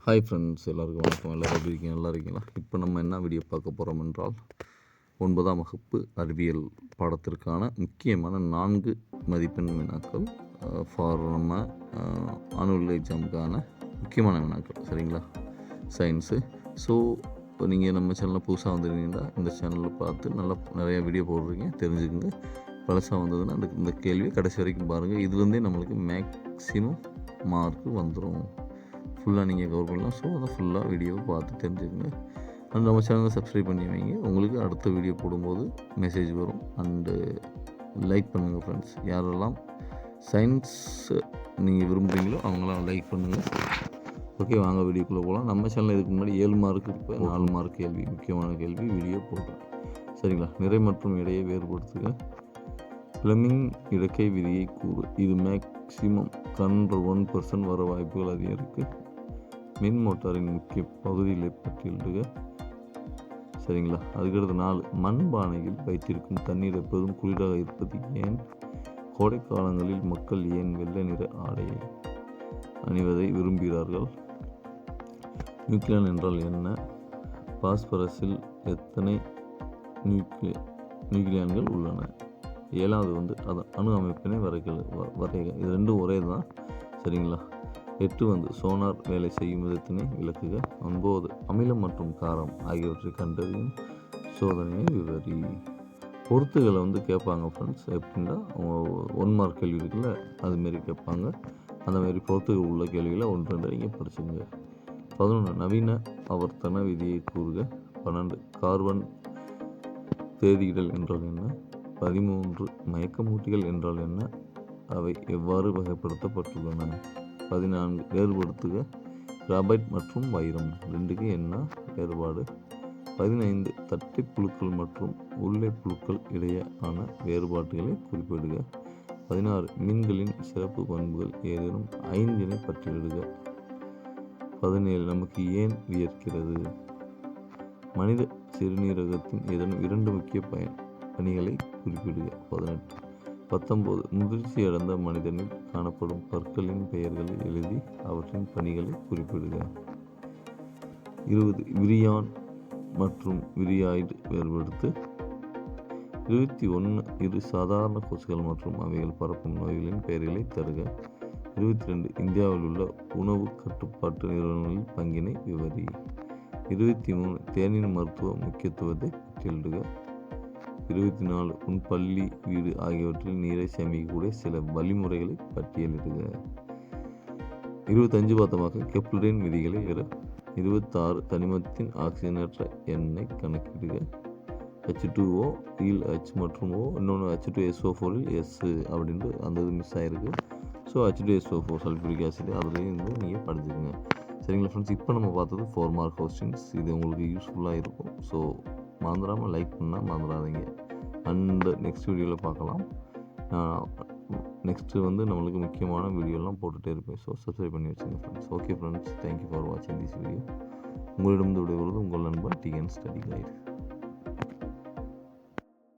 Hi friends, எல்லாருக்கும் வணக்கம். எல்லோரும் எப்படி இருக்கீங்க? நல்லா இருக்கீங்களா? இப்போ நம்ம என்ன வீடியோ பார்க்க போகிறோம் என்றால் 9ஆம் வகுப்பு அறிவியல் பாடத்திற்கான முக்கியமான 4 மதிப்பெண் வினாக்கள் ஃபார் நம்ம ஆனுவல் எக்ஸாமுக்கான முக்கியமான வினாக்கள். சரிங்களா? சயின்ஸு. ஸோ நீங்கள் நம்ம சேனலில் புதுசாக வந்துருக்கீங்களா? இந்த சேனலில் பார்த்து நிறையா வீடியோ போடுறீங்க, தெரிஞ்சுக்குங்க. பழசாக வந்ததுன்னா இந்த கேள்வியை கடைசி வரைக்கும் பாருங்கள். இதுலேருந்தே நம்மளுக்கு மேக்ஸிமம் மார்க்கு வந்துடும். ஃபுல்லாக நீங்கள் கவர் பண்ணலாம். ஸோ அதை ஃபுல்லாக வீடியோவை பார்த்து தெரிஞ்சுக்கங்க. அண்ட் நம்ம சேனலை சப்ஸ்கிரைப் பண்ணி வைங்க. உங்களுக்கு அடுத்த வீடியோ போடும்போது மெசேஜ் வரும். அண்டு லைக் பண்ணுங்கள் ஃப்ரெண்ட்ஸ். யாரெல்லாம் சயின்ஸ் நீங்கள் விரும்புகிறீங்களோ அவங்களாம் லைக் பண்ணுங்கள். ஓகே, வாங்க வீடியோக்குள்ளே போகலாம். நம்ம சேனலில் இதுக்கு முன்னாடி 7 மார்க்கு இப்போ 4 மார்க் கேள்வி, முக்கியமான கேள்வி வீடியோ போடுறேன். சரிங்களா? நிறை மற்றும் எடையை வேறுபடுத்துக. ஃப்ளெமிங் இடக்கை விதியை கூறு. இது மேக்ஸிமம் 1% வர வாய்ப்புகள் அதிகம் இருக்குது. மின் மோட்டாரின் முக்கிய பகுதிகளை பட்டியலிடுக. சரிங்களா? அதுக்கடுத்து 4, மண்பானையில் வைத்திருக்கும் தண்ணீர் எப்போதும் குளிராக இருப்பது ஏன்? கோடை காலங்களில் மக்கள் ஏன் வெள்ளை நிற ஆடையை அணிவதை விரும்புகிறார்கள்? நியூக்ளியான் என்றால் என்ன? பாஸ்பரஸில் எத்தனை நியூக்ளியான்கள் உள்ளன? 7வது அதன் அணு அமைப்பினை வரைக. இது ரெண்டும் ஒரே தான். சரிங்களா? 8 சோனார் வேலை செய்யும் விதத்தினை விளக்குக. 9, அமிலம் மற்றும் காரம் ஆகியவற்றை கண்டறியும் சோதனையை விவரி. பொறுத்துகளை கேட்பாங்க ஃப்ரெண்ட்ஸ். எப்படின்னா 1 மார்க் கேள்வி இருக்குல்ல, அதுமாரி கேட்பாங்க. அந்தமாரி பொறுத்துகள் உள்ள கேள்விகளை 1-2 நீங்கள் படிச்சுங்க. 11, நவீன ஆவர்த்தன விதியை கூறுக. 12, கார்பன் தேதியிடல் என்றால் என்ன? 13, மயக்கமூட்டிகள் என்றால் என்ன? அவை எவ்வாறு வகைப்படுத்தப்பட்டுள்ளன? 14, வேறுபடுத்துக. கிராபைட் மற்றும் வைரம் 2க்கு என்ன வேறுபாடு? 15, தட்டை புழுக்கள் மற்றும் உள்ளே புழுக்கள் இடையேயான வேறுபாடுகளை குறிப்பிடுக. 16, மீன்களின் சிறப்பு பண்புகள் ஏதேனும் 5 பட்டியலிடுக. 17, நமக்கு ஏன் வியர்க்கிறது? மனித சிறுநீரகத்தின் ஏதேனும் 2 முக்கிய பணிகளை குறிப்பிடுக. 18, 19, முதிர்ச்சி அடைந்த மனிதனில் காணப்படும் பற்களின் பெயர்களை எழுதி அவற்றின் பணிகளை குறிப்பிடுக. 20, விரியான் மற்றும் விரியாய்டு வேறுபடுத்து. 21, இரு சாதாரண கொசுக்கள் மற்றும் அவைகள் பரப்பும் நோய்களின் பெயர்களை தருக. 22, இந்தியாவில் உள்ள உணவு கட்டுப்பாட்டு நிறுவனங்களின் பங்கினை விவரி. 23, தேனின் மருத்துவ முக்கியத்துவத்தை பட்டியலிடுக. 24, உன் பள்ளி, வீடு ஆகியவற்றில் நீரை சேமிக்கக்கூடிய சில வழிமுறைகளை பட்டியலிடுக. 25 பார்த்தமாக கெப்லரின் விதிகளை 26, தனிமத்தின் ஆக்சிஜனேற்ற எண்ணை கணக்கிடுக. H2O இல் H மற்றும் O, இன்னொன்று H2SO4 இல் S அப்படின்ட்டு அந்த இது மிஸ் ஆகிருக்கு. ஸோ H2SO4 சல்ஃபூரிக் ஆசிட் அதுலேயும் நீங்கள் படிச்சுக்கோங்க. சரிங்களா ஃப்ரெண்ட்ஸ்? இப்போ நம்ம பார்த்தது 4 மார்க் கொஸ்டின்ஸ். இது உங்களுக்கு யூஸ்ஃபுல்லாக இருக்கும். ஸோ மறந்துடாமல் லைக் பண்ணால் மறந்துடாதீங்க. அண்டு நெக்ஸ்ட் வீடியோவில் பார்க்கலாம். நெக்ஸ்ட்டு நம்மளுக்கு முக்கியமான வீடியோலாம் போட்டுகிட்டே இருப்பேன். ஸோ சப்ஸ்கிரைப் பண்ணி வச்சுங்க friends. Okay friends, thank you for வாட்சிங் திஸ் வீடியோ. உங்களிடம் விடைபெறுவது உங்கள் நண்பன் TN ஸ்டடி கைடு.